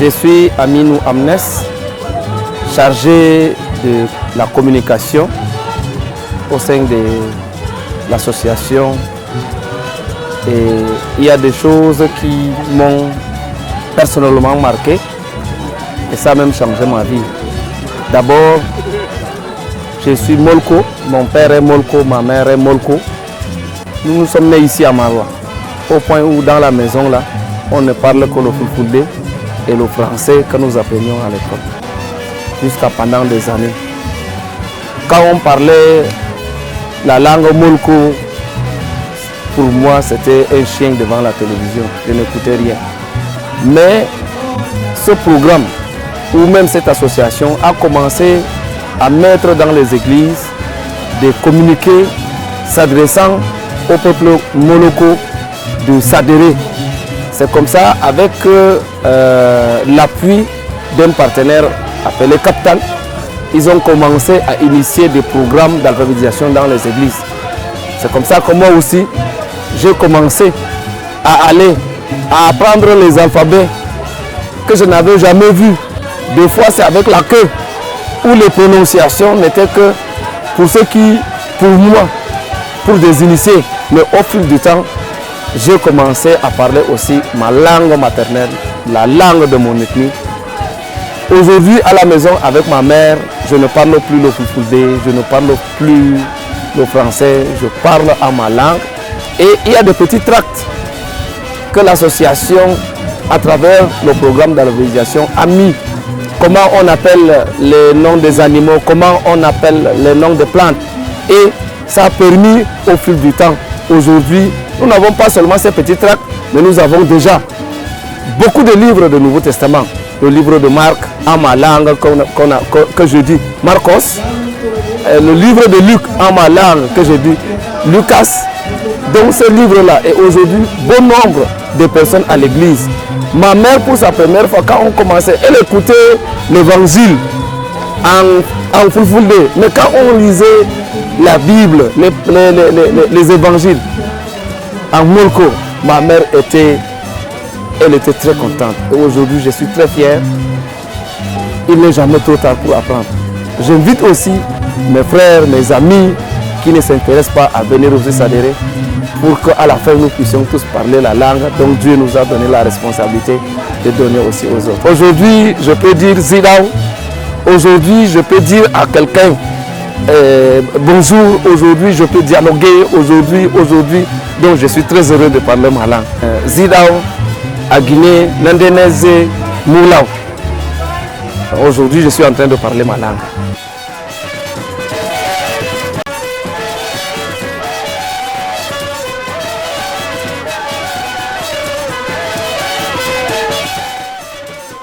Je suis Aminou Amnes, chargé de la communication au sein de l'association. Et il y a des choses qui m'ont personnellement marqué et ça a même changé ma vie. D'abord, je suis Molko, mon père est Molko, ma mère est Molko. Nous sommes nés ici à Maroua, au point où dans la maison là, on ne parle que le fulfulde et le français que nous apprenions à l'école, jusqu'à pendant des années. Quand on parlait la langue Molko, pour moi c'était un chien devant la télévision, je n'écoutais rien. Mais ce programme, ou même cette association, a commencé à mettre dans les églises des communiqués s'adressant au peuple moloko de s'adhérer. C'est comme ça, avec l'appui d'un partenaire appelé Capital, ils ont commencé à initier des programmes d'alphabétisation dans les églises. C'est comme ça que moi aussi, j'ai commencé à aller, à apprendre les alphabets que je n'avais jamais vus. Des fois, c'est avec la queue, où les prononciations n'étaient que pour ceux qui, pour moi, pour des initiés. Mais au fil du temps, j'ai commencé à parler aussi ma langue maternelle, la langue de mon ethnie. Aujourd'hui, à la maison, avec ma mère, je ne parle plus le fulfulde, je ne parle plus le français, je parle à ma langue. Et il y a des petits tracts que l'association, à travers le programme d'alphabétisation, a mis. Comment on appelle les noms des animaux, comment on appelle les noms des plantes. Et ça a permis au fil du temps. Aujourd'hui, nous n'avons pas seulement ces petits tracts, mais nous avons déjà beaucoup de livres du Nouveau Testament. Le livre de Marc, en ma langue, que je dis Marcos. Le livre de Luc, en ma langue, que je dis Lucas. Donc ce livre-là est aujourd'hui bon nombre de personnes à l'église. Ma mère, pour sa première fois, quand on commençait, elle écoutait l'évangile en fulfulde. Mais quand on lisait la Bible, les évangiles en molko, ma mère elle était très contente. Et aujourd'hui, je suis très fier. Il n'est jamais trop tard pour apprendre. J'invite aussi mes frères, mes amis qui ne s'intéressent pas à venir aussi s'adhérer pour qu'à la fin nous puissions tous parler la langue. Donc Dieu nous a donné la responsabilité de donner aussi aux autres. Aujourd'hui, je peux dire Zidao. Aujourd'hui, je peux dire à quelqu'un bonjour. Aujourd'hui, je peux dialoguer. Aujourd'hui. Donc je suis très heureux de parler ma langue. Zidao, à Guinée, Nandenese, Moulao. Aujourd'hui, je suis en train de parler ma langue.